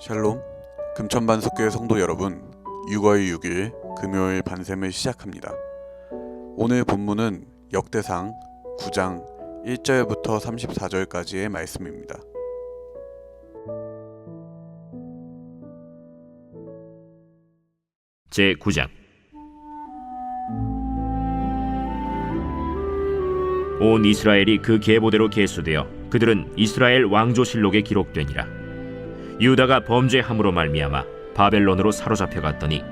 샬롬, 금천반석교회 성도 여러분, 6월 6일 금요일 반샘을 시작합니다. 오늘 본문은 역대상 9장 1절부터 34절까지의 말씀입니다. 제9장. 온 이스라엘이 그 계보대로 계수되어 그들은 이스라엘 왕조실록에 기록되니라. 유다가 범죄함으로 말미암아 바벨론으로 사로잡혀 갔더니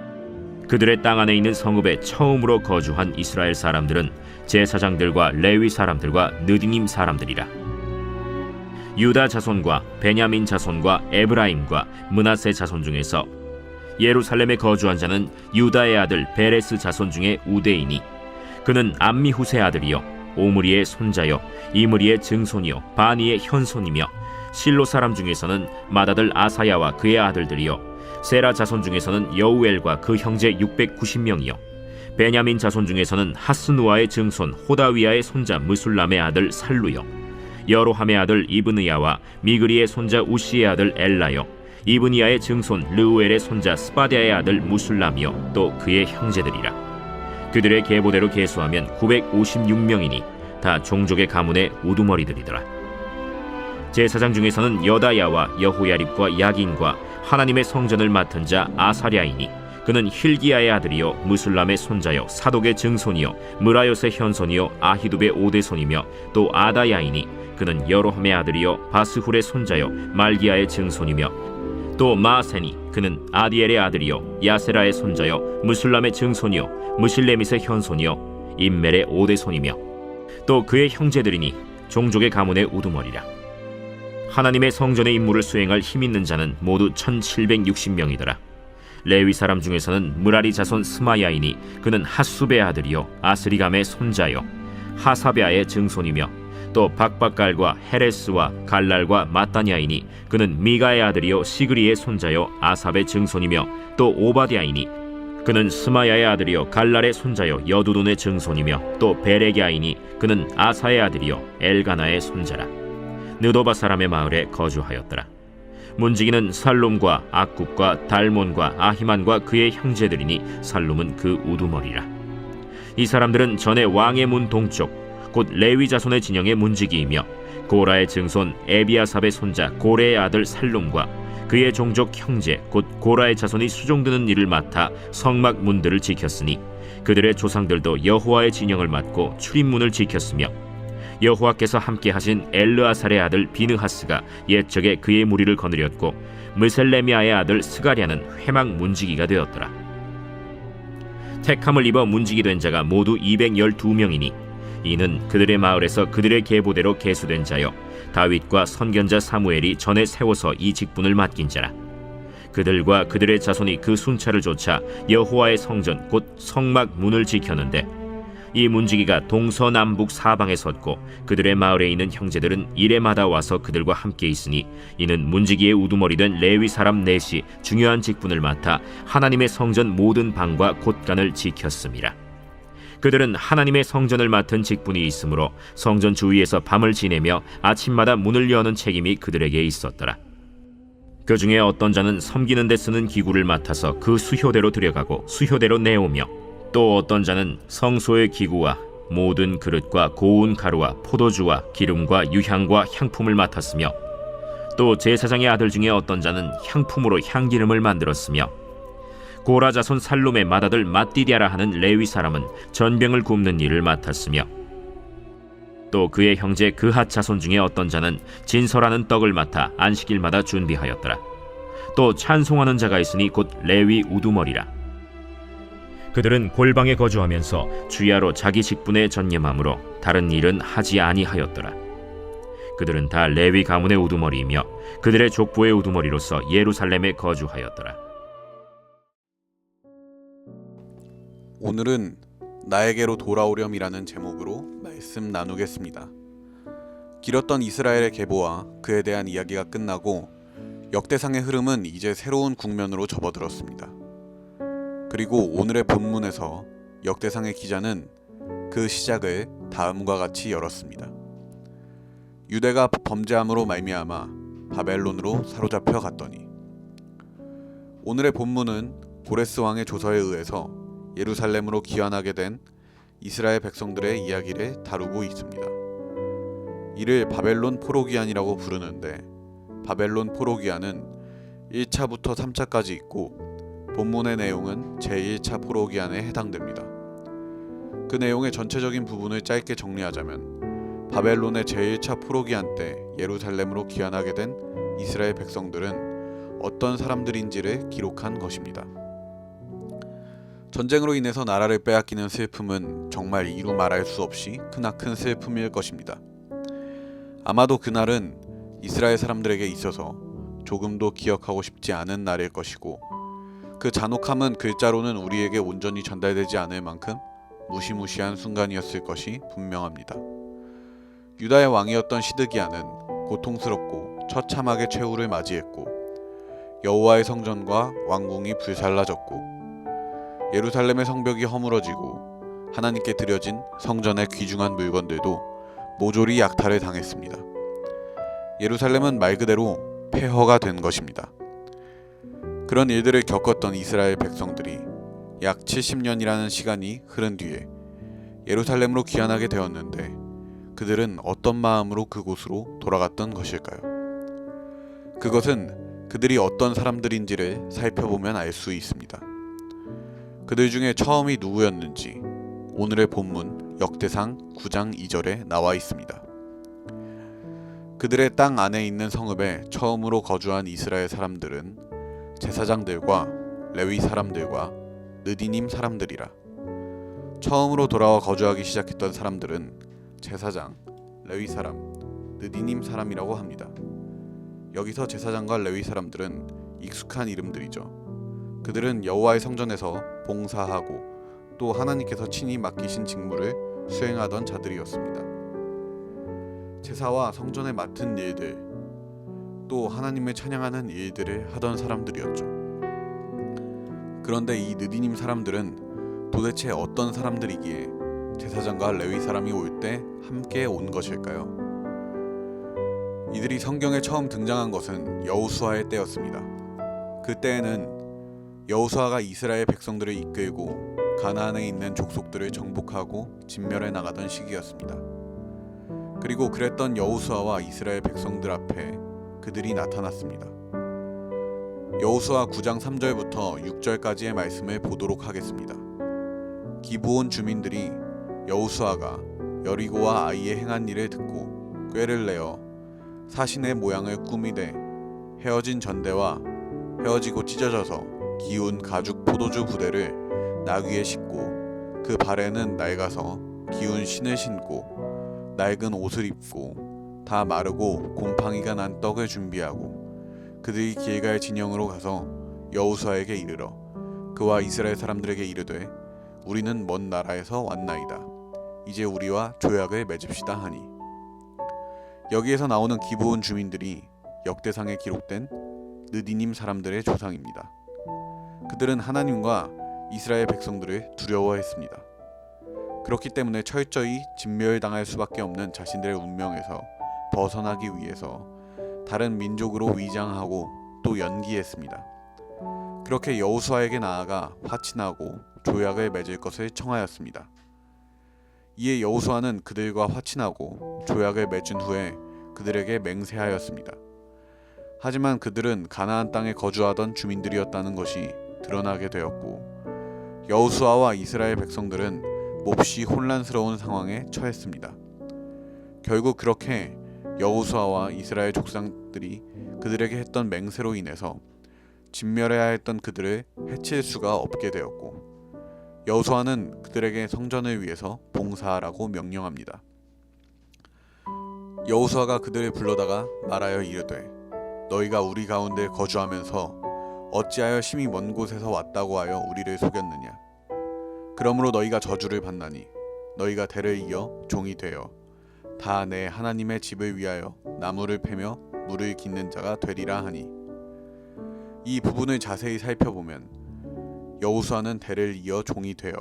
그들의 땅 안에 있는 성읍에 처음으로 거주한 이스라엘 사람들은 제사장들과 레위 사람들과 느디님 사람들이라. 유다 자손과 베냐민 자손과 에브라임과 므낫세 자손 중에서 예루살렘에 거주한 자는 유다의 아들 베레스 자손 중에 우대이니 그는 암미후세 아들이요 오므리의 손자요 이므리의 증손이요 바니의 현손이며 실로 사람 중에서는 맏아들 아사야와 그의 아들들이요 세라 자손 중에서는 여우엘과 그 형제 690명이요 베냐민 자손 중에서는 하스누아의 증손 호다위아의 손자 무술람의 아들 살루요 여로함의 아들 이브느야와 미그리의 손자 우시의 아들 엘라요 이브니야의 증손 르우엘의 손자 스바디아의 아들 무술람이요 또 그의 형제들이라. 그들의 계보대로 계수하면 956명이니 다 종족의 가문의 우두머리들이더라. 제사장 중에서는 여다야와 여호야립과 야긴과 하나님의 성전을 맡은 자 아사랴이니 그는 힐기야의 아들이요 무술람의 손자요 사독의 증손이요 무라요스의 현손이요 아히두베의 오대손이며 또 아다야이니 그는 여로함의 아들이요 바스훌의 손자요 말기야의 증손이며 또 마세니 그는 아디엘의 아들이요 야세라의 손자요 무술람의 증손이요 무실레밋의 현손이요 임멜의 오대손이며 또 그의 형제들이니 종족의 가문의 우두머리라. 하나님의 성전의 임무를 수행할 힘있는 자는 모두 1760명이더라. 레위 사람 중에서는 무라리 자손 스마야이니 그는 핫수베의 아들이요 아스리감의 손자요 하사베아의 증손이며 또 박박갈과 헤레스와 갈랄과 마따냐이니 그는 미가의 아들이요 시그리의 손자요 아삽의 증손이며 또 오바디아이니 그는 스마야의 아들이요 갈랄의 손자요 여두둔의 증손이며 또 베레기아이니 그는 아사의 아들이요 엘가나의 손자라. 느도바 사람의 마을에 거주하였더라. 문지기는 살룸과 악굽과 달몬과 아히만과 그의 형제들이니 살룸은 그 우두머리라. 이 사람들은 전에 왕의 문 동쪽 곧 레위 자손의 진영의 문지기이며 고라의 증손 에비아삽의 손자 고레의 아들 살룸과 그의 종족 형제 곧 고라의 자손이 수종드는 일을 맡아 성막 문들을 지켰으니 그들의 조상들도 여호와의 진영을 맡고 출입문을 지켰으며 여호와께서 함께 하신 엘르아살의 아들 비느하스가 옛적에 그의 무리를 거느렸고 무셀레미아의 아들 스가랴는 회막 문지기가 되었더라. 택함을 입어 문지기 된 자가 모두 212명이니 이는 그들의 마을에서 그들의 계보대로 계수된 자요 다윗과 선견자 사무엘이 전에 세워서 이 직분을 맡긴 자라. 그들과 그들의 자손이 그 순찰을 좇아 여호와의 성전 곧 성막 문을 지켰는데 이 문지기가 동서남북 사방에 섰고 그들의 마을에 있는 형제들은 이레마다 와서 그들과 함께 있으니 이는 문지기의 우두머리 된 레위 사람 넷이 중요한 직분을 맡아 하나님의 성전 모든 방과 곳간을 지켰음이라. 그들은 하나님의 성전을 맡은 직분이 있으므로 성전 주위에서 밤을 지내며 아침마다 문을 여는 책임이 그들에게 있었더라. 그 중에 어떤 자는 섬기는 데 쓰는 기구를 맡아서 그 수효대로 들여가고 수효대로 내오며 또 어떤 자는 성소의 기구와 모든 그릇과 고운 가루와 포도주와 기름과 유향과 향품을 맡았으며 또 제사장의 아들 중에 어떤 자는 향품으로 향기름을 만들었으며 고라 자손 살룸의 맏아들 맏디디아라 하는 레위 사람은 전병을 굽는 일을 맡았으며 또 그의 형제 그핫 자손 중에 어떤 자는 진설하는 떡을 맡아 안식일마다 준비하였더라. 또 찬송하는 자가 있으니 곧 레위 우두머리라. 그들은 골방에 거주하면서 주야로 자기 직분에 전념함으로 다른 일은 하지 아니하였더라. 그들은 다 레위 가문의 우두머리이며 그들의 족보의 우두머리로서 예루살렘에 거주하였더라. 오늘은 나에게로 돌아오렴이라는 제목으로 말씀 나누겠습니다. 길었던 이스라엘의 계보와 그에 대한 이야기가 끝나고 역대상의 흐름은 이제 새로운 국면으로 접어들었습니다. 그리고 오늘의 본문에서 역대상의 기자는 그 시작을 다음과 같이 열었습니다. 유대가 범죄함으로 말미암아 바벨론으로 사로잡혀 갔더니 오늘의 본문은 고레스 왕의 조서에 의해서 예루살렘으로 귀환하게 된 이스라엘 백성들의 이야기를 다루고 있습니다. 이를 바벨론 포로귀환이라고 부르는데, 바벨론 포로귀환은 1차부터 3차까지 있고 본문의 내용은 제1차 포로귀환에 해당됩니다. 그 내용의 전체적인 부분을 짧게 정리하자면, 바벨론의 제1차 포로귀환 때 예루살렘으로 귀환하게 된 이스라엘 백성들은 어떤 사람들인지를 기록한 것입니다. 전쟁으로 인해서 나라를 빼앗기는 슬픔은 정말 이루 말할 수 없이 크나큰 슬픔일 것입니다. 아마도 그날은 이스라엘 사람들에게 있어서 조금도 기억하고 싶지 않은 날일 것이고, 그 잔혹함은 글자로는 우리에게 온전히 전달되지 않을 만큼 무시무시한 순간이었을 것이 분명합니다. 유다의 왕이었던 시드기야는 고통스럽고 처참하게 최후를 맞이했고, 여호와의 성전과 왕궁이 불살라졌고, 예루살렘의 성벽이 허물어지고 하나님께 드려진 성전의 귀중한 물건들도 모조리 약탈을 당했습니다. 예루살렘은 말 그대로 폐허가 된 것입니다. 그런 일들을 겪었던 이스라엘 백성들이 약 70년이라는 시간이 흐른 뒤에 예루살렘으로 귀환하게 되었는데, 그들은 어떤 마음으로 그곳으로 돌아갔던 것일까요? 그것은 그들이 어떤 사람들인지를 살펴보면 알 수 있습니다. 그들 중에 처음이 누구였는지 오늘의 본문 역대상 9장 2절에 나와 있습니다. 그들의 땅 안에 있는 성읍에 처음으로 거주한 이스라엘 사람들은 제사장들과 레위 사람들과 느디님 사람들이라. 처음으로 돌아와 거주하기 시작했던 사람들은 제사장, 레위 사람, 느디님 사람이라고 합니다. 여기서 제사장과 레위 사람들은 익숙한 이름들이죠. 그들은 여호와의 성전에서 봉사하고 또 하나님께서 친히 맡기신 직무를 수행하던 자들이었습니다. 제사와 성전에 맡은 일들, 또 하나님을 찬양하는 일들을 하던 사람들이었죠. 그런데 이 느디님 사람들은 도대체 어떤 사람들이기에 제사장과 레위 사람이 올 때 함께 온 것일까요? 이들이 성경에 처음 등장한 것은 여호수아의 때였습니다. 그때에는 여호수아가 이스라엘 백성들을 이끌고 가나안에 있는 족속들을 정복하고 진멸해 나가던 시기였습니다. 그리고 그랬던 여호수아와 이스라엘 백성들 앞에 그들이 나타났습니다. 여호수아 9장 3절부터 6절까지의 말씀을 보도록 하겠습니다. 기브온 주민들이 여호수아가 여리고와 아이에 행한 일을 듣고 꾀를 내어 사신의 모양을 꾸미되 헤어진 전대와 헤어지고 찢어져서 기운 가죽 포도주 부대를 나귀에 싣고 그 발에는 낡아서 기운 신을 신고 낡은 옷을 입고 다 마르고 곰팡이가 난 떡을 준비하고 그들이 길갈 진영으로 가서 여호수아에게 이르러 그와 이스라엘 사람들에게 이르되 우리는 먼 나라에서 왔나이다. 이제 우리와 조약을 맺읍시다 하니. 여기에서 나오는 기브온 주민들이 역대상에 기록된 느디님 사람들의 조상입니다. 그들은 하나님과 이스라엘 백성들을 두려워했습니다. 그렇기 때문에 철저히 진멸당할 수밖에 없는 자신들의 운명에서 벗어나기 위해서 다른 민족으로 위장하고 또 연기했습니다. 그렇게 여호수아에게 나아가 화친하고 조약을 맺을 것을 청하였습니다. 이에 여호수아는 그들과 화친하고 조약을 맺은 후에 그들에게 맹세하였습니다. 하지만 그들은 가나안 땅에 거주하던 주민들이었다는 것이 드러나게 되었고, 여호수아와 이스라엘 백성들은 몹시 혼란스러운 상황에 처했습니다. 결국 그렇게 여호수아와 이스라엘 족장들이 그들에게 했던 맹세로 인해서 진멸해야 했던 그들을 해칠 수가 없게 되었고, 여호수아는 그들에게 성전을 위해서 봉사하라고 명령합니다. 여호수아가 그들을 불러다가 말하여 이르되 너희가 우리 가운데 거주하면서 어찌하여 심히 먼 곳에서 왔다고 하여 우리를 속였느냐. 그러므로 너희가 저주를 받나니 너희가 대를 이어 종이 되어 다 내 하나님의 집을 위하여 나무를 패며 물을 깃는 자가 되리라 하니. 이 부분을 자세히 살펴보면 여호수아는 대를 이어 종이 되어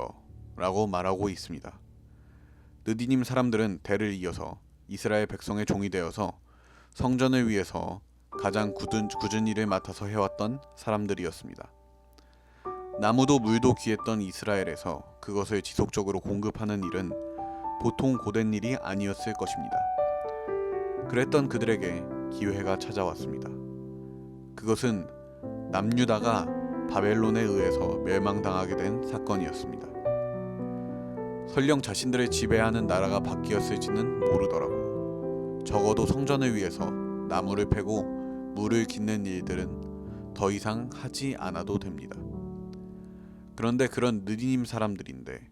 라고 말하고 있습니다. 느디님 사람들은 대를 이어서 이스라엘 백성의 종이 되어서 성전을 위해서 가장 굳은 일을 맡아서 해왔던 사람들이었습니다. 나무도 물도 귀했던 이스라엘에서 그것을 지속적으로 공급하는 일은 보통 고된 일이 아니었을 것입니다. 그랬던 그들에게 기회가 찾아왔습니다. 그것은 남유다가 바벨론에 의해서 멸망당하게 된 사건이었습니다. 설령 자신들을 지배하는 나라가 바뀌었을지는 모르더라도 적어도 성전을 위해서 나무를 패고 물을 깃는 일들은 더 이상 하지 않아도 됩니다. 그런데 그런 느디님 사람들인데,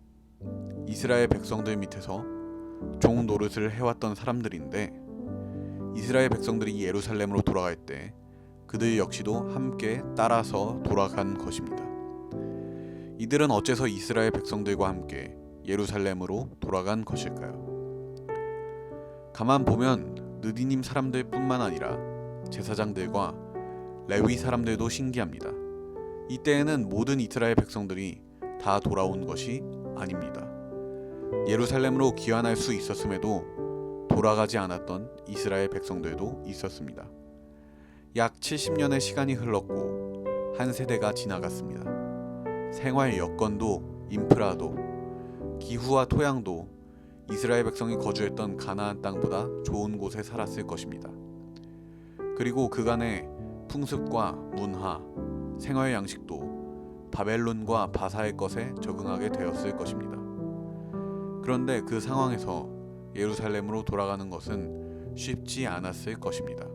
이스라엘 백성들 밑에서 종 노릇을 해왔던 사람들인데, 이스라엘 백성들이 예루살렘으로 돌아갈 때 그들 역시도 함께 따라서 돌아간 것입니다. 이들은 어째서 이스라엘 백성들과 함께 예루살렘으로 돌아간 것일까요? 가만 보면 느디님 사람들 뿐만 아니라 제사장들과 레위 사람들도 신기합니다. 이때에는 모든 이스라엘 백성들이 다 돌아온 것이 아닙니다. 예루살렘으로 귀환할 수 있었음에도 돌아가지 않았던 이스라엘 백성들도 있었습니다. 약 70년의 시간이 흘렀고 한 세대가 지나갔습니다. 생활 여건도 인프라도 기후와 토양도 이스라엘 백성이 거주했던 가나안 땅보다 좋은 곳에 살았을 것입니다. 그리고 그간의 풍습과 문화, 생활 양식도 바벨론과 바사의 것에 적응하게 되었을 것입니다. 그런데 그 상황에서 예루살렘으로 돌아가는 것은 쉽지 않았을 것입니다.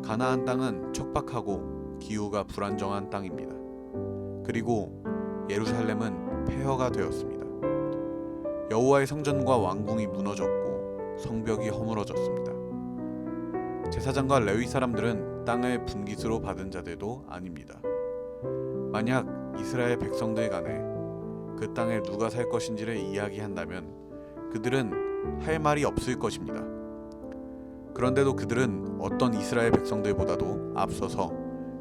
가나안 땅은 척박하고 기후가 불안정한 땅입니다. 그리고 예루살렘은 폐허가 되었습니다. 여호와의 성전과 왕궁이 무너졌고 성벽이 허물어졌습니다. 제사장과 레위 사람들은 땅을 분깃으로 받은 자들도 아닙니다. 만약 이스라엘 백성들 간에 그 땅에 누가 살 것인지를 이야기한다면 그들은 할 말이 없을 것입니다. 그런데도 그들은 어떤 이스라엘 백성들보다도 앞서서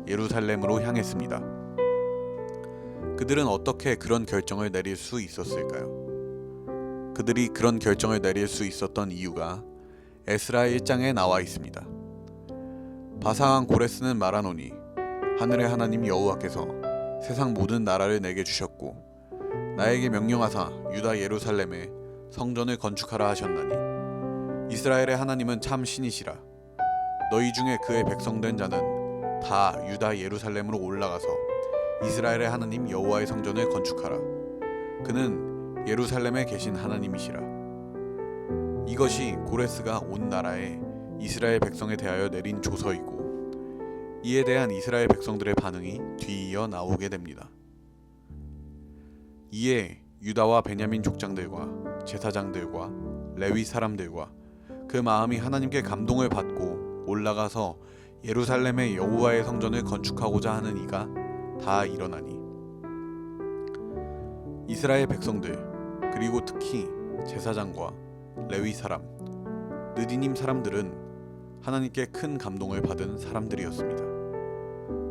예루살렘으로 향했습니다. 그들은 어떻게 그런 결정을 내릴 수 있었을까요? 그들이 그런 결정을 내릴 수 있었던 이유가 에스라 1장에 나와 있습니다. 바사왕 고레스는 말하노니 하늘의 하나님 여호와께서 세상 모든 나라를 내게 주셨고 나에게 명령하사 유다 예루살렘에 성전을 건축하라 하셨나니 이스라엘의 하나님은 참 신이시라. 너희 중에 그의 백성된 자는 다 유다 예루살렘으로 올라가서 이스라엘의 하나님 여호와의 성전을 건축하라. 그는 예루살렘에 계신 하나님이시라. 이것이 고레스가 온 나라에 이스라엘 백성에 대하여 내린 조서이고 이에 대한 이스라엘 백성들의 반응이 뒤이어 나오게 됩니다. 이에 유다와 베냐민 족장들과 제사장들과 레위 사람들과 그 마음이 하나님께 감동을 받고 올라가서 예루살렘의 여호와의 성전을 건축하고자 하는 이가 다 일어나니 이스라엘 백성들 그리고 특히 제사장과 레위 사람, 느디님 사람들은 하나님께 큰 감동을 받은 사람들이었습니다.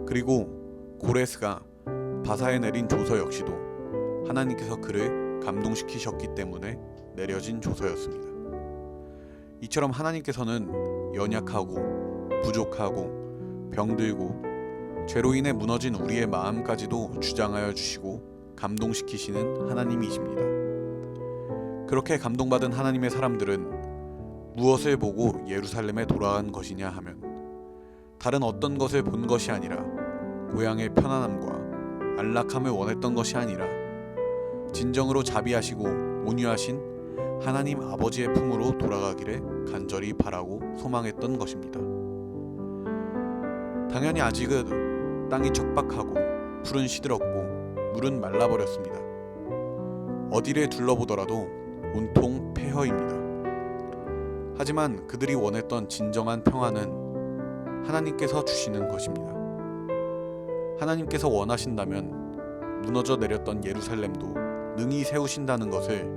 그리고 고레스가 바사에 내린 조서 역시도 하나님께서 그를 감동시키셨기 때문에 내려진 조서였습니다. 이처럼 하나님께서는 연약하고 부족하고 병들고 죄로 인해 무너진 우리의 마음까지도 주장하여 주시고 감동시키시는 하나님이십니다. 그렇게 감동받은 하나님의 사람들은 무엇을 보고 예루살렘에 돌아간 것이냐 하면 다른 어떤 것을 본 것이 아니라 고향의 편안함과 안락함을 원했던 것이 아니라 진정으로 자비하시고 온유하신 하나님 아버지의 품으로 돌아가기를 간절히 바라고 소망했던 것입니다. 당연히 아직은 땅이 척박하고 풀은 시들었고 물은 말라버렸습니다. 어디를 둘러보더라도 온통 폐허입니다. 하지만 그들이 원했던 진정한 평안은 하나님께서 주시는 것입니다. 하나님께서 원하신다면 무너져 내렸던 예루살렘도 능히 세우신다는 것을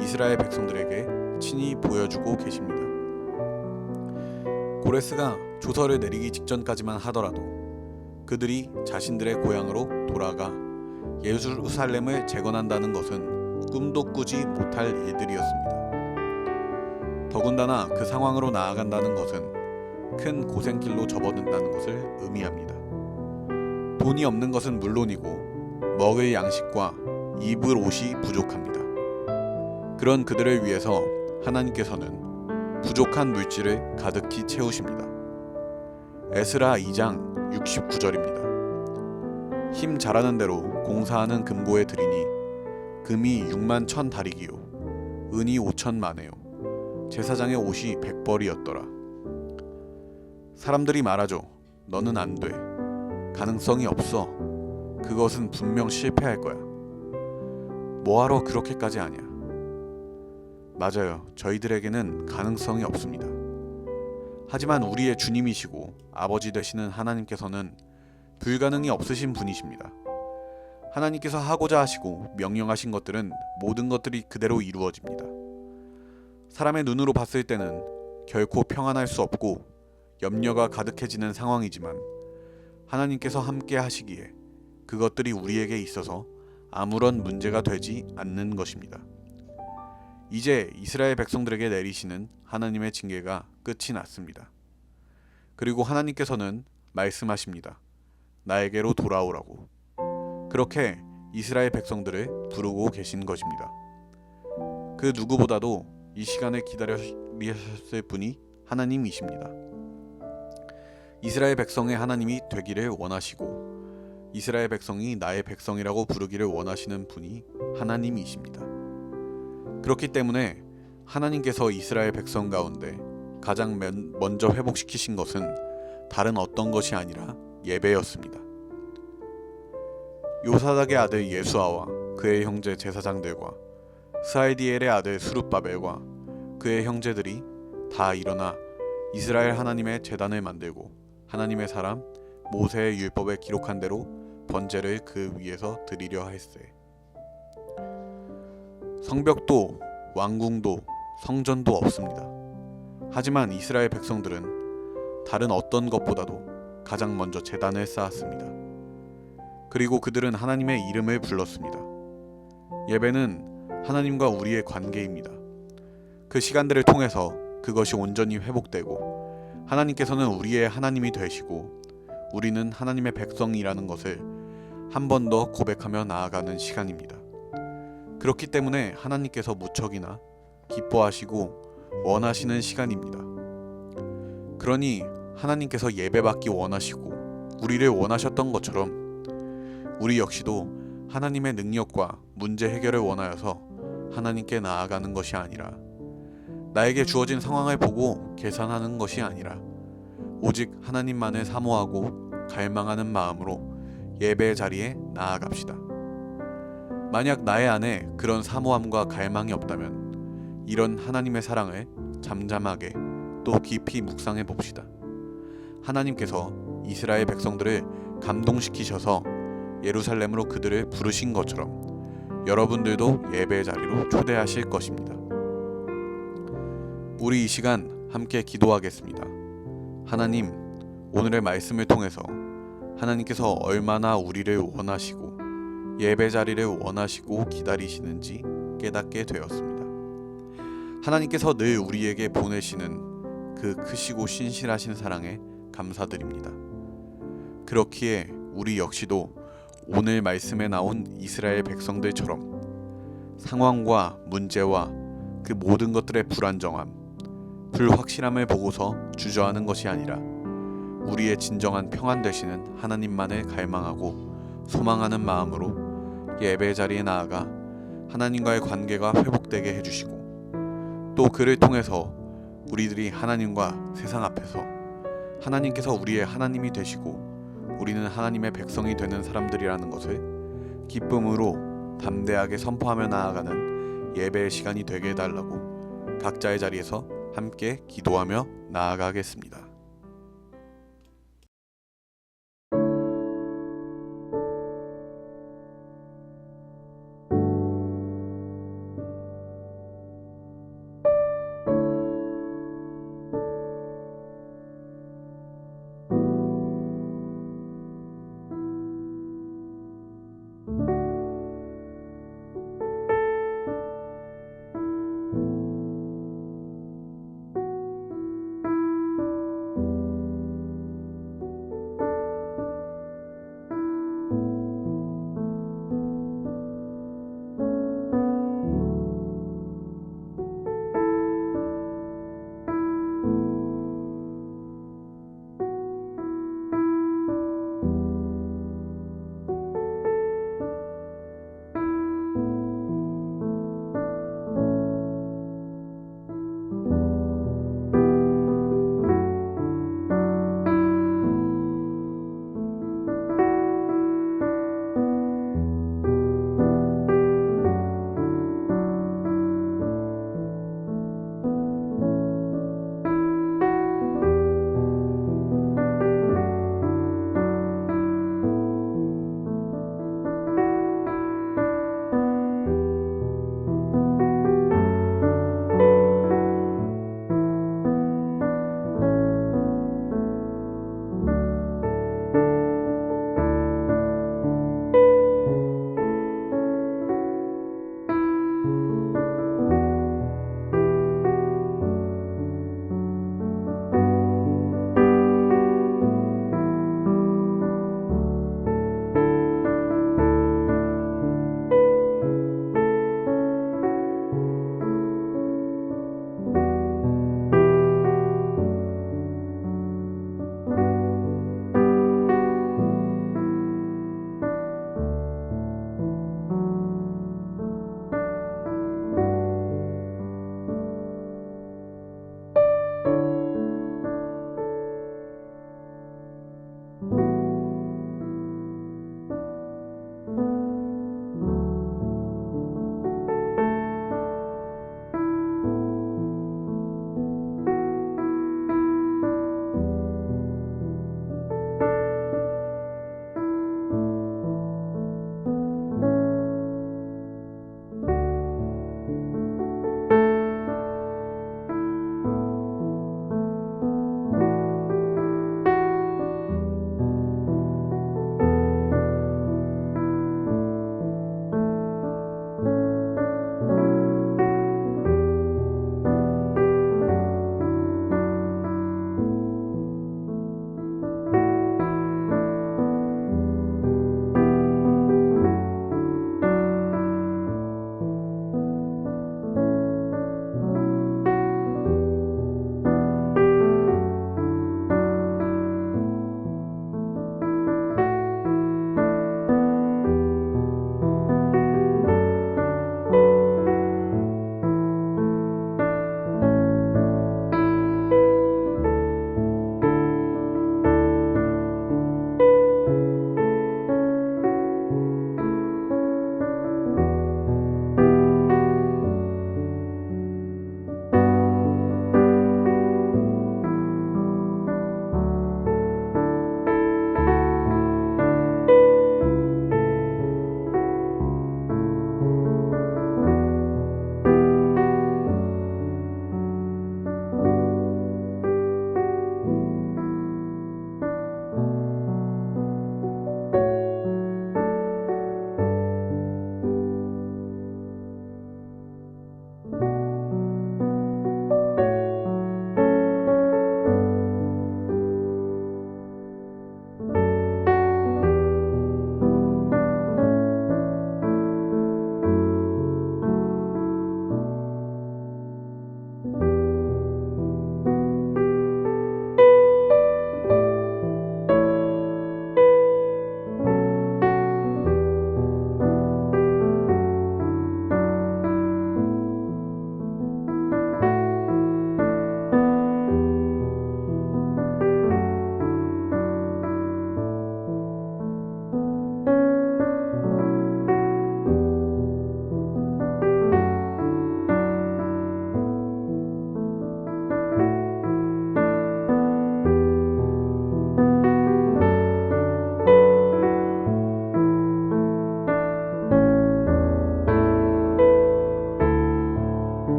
이스라엘 백성들에게 친히 보여주고 계십니다. 고레스가 조서를 내리기 직전까지만 하더라도 그들이 자신들의 고향으로 돌아가 예루살렘을 재건한다는 것은 꿈도 꾸지 못할 일들이었습니다. 더군다나 그 상황으로 나아간다는 것은 큰 고생길로 접어든다는 것을 의미합니다. 돈이 없는 것은 물론이고 먹을 양식과 입을 옷이 부족합니다. 그런 그들을 위해서 하나님께서는 부족한 물질을 가득히 채우십니다. 에스라 2장 69절입니다. 힘 잘하는 대로 공사하는 금고에 드리니 금이 6만 1천 다리기요 은이 5천 마네요 제사장의 옷이 100벌이었더라. 사람들이 말하죠. 너는 안 돼. 가능성이 없어. 그것은 분명 실패할 거야. 뭐하러 그렇게까지 하냐. 맞아요. 저희들에게는 가능성이 없습니다. 하지만 우리의 주님이시고 아버지 되시는 하나님께서는 불가능이 없으신 분이십니다. 하나님께서 하고자 하시고 명령하신 것들은 모든 것들이 그대로 이루어집니다. 사람의 눈으로 봤을 때는 결코 평안할 수 없고 염려가 가득해지는 상황이지만 하나님께서 함께 하시기에 그것들이 우리에게 있어서 아무런 문제가 되지 않는 것입니다. 이제 이스라엘 백성들에게 내리시는 하나님의 징계가 끝이 났습니다. 그리고 하나님께서는 말씀하십니다. 나에게로 돌아오라고. 그렇게 이스라엘 백성들을 부르고 계신 것입니다. 그 누구보다도 이 시간을 기다리셨을 분이 하나님이십니다. 이스라엘 백성의 하나님이 되기를 원하시고 이스라엘 백성이 나의 백성이라고 부르기를 원하시는 분이 하나님이십니다. 그렇기 때문에 하나님께서 이스라엘 백성 가운데 가장 먼저 회복시키신 것은 다른 어떤 것이 아니라 예배였습니다. 요사닥의 아들 예수아와 그의 형제 제사장들과 스알디엘의 아들 스룹바벨과 그의 형제들이 다 일어나 이스라엘 하나님의 제단을 만들고 하나님의 사람 모세의 율법에 기록한 대로 번제를 그 위에서 드리려 했세. 성벽도 왕궁도 성전도 없습니다. 하지만 이스라엘 백성들은 다른 어떤 것보다도 가장 먼저 제단을 쌓았습니다. 그리고 그들은 하나님의 이름을 불렀습니다. 예배는 하나님과 우리의 관계입니다. 그 시간들을 통해서 그것이 온전히 회복되고 하나님께서는 우리의 하나님이 되시고 우리는 하나님의 백성이라는 것을 한 번 더 고백하며 나아가는 시간입니다. 그렇기 때문에 하나님께서 무척이나 기뻐하시고 원하시는 시간입니다. 그러니 하나님께서 예배받기 원하시고 우리를 원하셨던 것처럼 우리 역시도 하나님의 능력과 문제 해결을 원하여서 하나님께 나아가는 것이 아니라 나에게 주어진 상황을 보고 계산하는 것이 아니라 오직 하나님만을 사모하고 갈망하는 마음으로 예배의 자리에 나아갑시다. 만약 나의 안에 그런 사모함과 갈망이 없다면 이런 하나님의 사랑을 잠잠하게 또 깊이 묵상해 봅시다. 하나님께서 이스라엘 백성들을 감동시키셔서 예루살렘으로 그들을 부르신 것처럼 여러분들도 예배의 자리로 초대하실 것입니다. 우리 이 시간 함께 기도하겠습니다. 하나님, 오늘의 말씀을 통해서 하나님께서 얼마나 우리를 원하시고 예배 자리를 원하시고 기다리시는지 깨닫게 되었습니다. 하나님께서 늘 우리에게 보내시는 그 크시고 신실하신 사랑에 감사드립니다. 그렇기에 우리 역시도 오늘 말씀에 나온 이스라엘 백성들처럼 상황과 문제와 그 모든 것들의 불안정함, 불확실함을 보고서 주저하는 것이 아니라 우리의 진정한 평안 되시는 하나님만을 갈망하고 소망하는 마음으로 예배 자리에 나아가 하나님과의 관계가 회복되게 해주시고 또 그를 통해서 우리들이 하나님과 세상 앞에서 하나님께서 우리의 하나님이 되시고 우리는 하나님의 백성이 되는 사람들이라는 것을 기쁨으로 담대하게 선포하며 나아가는 예배의 시간이 되게 해달라고 각자의 자리에서 함께 기도하며 나아가겠습니다.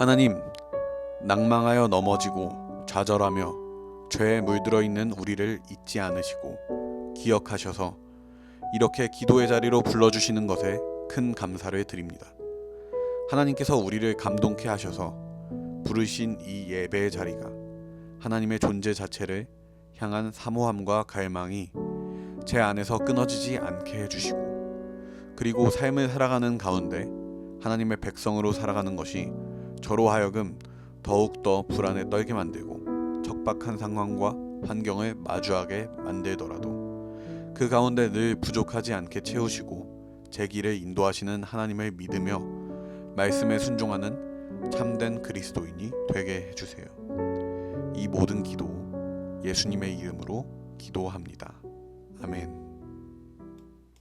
하나님, 낭망하여 넘어지고 좌절하며 죄에 물들어 있는 우리를 잊지 않으시고 기억하셔서 이렇게 기도의 자리로 불러주시는 것에 큰 감사를 드립니다. 하나님께서 우리를 감동케 하셔서 부르신 이 예배의 자리가 하나님의 존재 자체를 향한 사모함과 갈망이 제 안에서 끊어지지 않게 해주시고, 그리고 삶을 살아가는 가운데 하나님의 백성으로 살아가는 것이 저로 하여금 더욱더 불안에 떨게 만들고 척박한 상황과 환경을 마주하게 만들더라도 그 가운데 늘 부족하지 않게 채우시고 제 길을 인도하시는 하나님을 믿으며 말씀에 순종하는 참된 그리스도인이 되게 해주세요. 이 모든 기도 예수님의 이름으로 기도합니다. 아멘.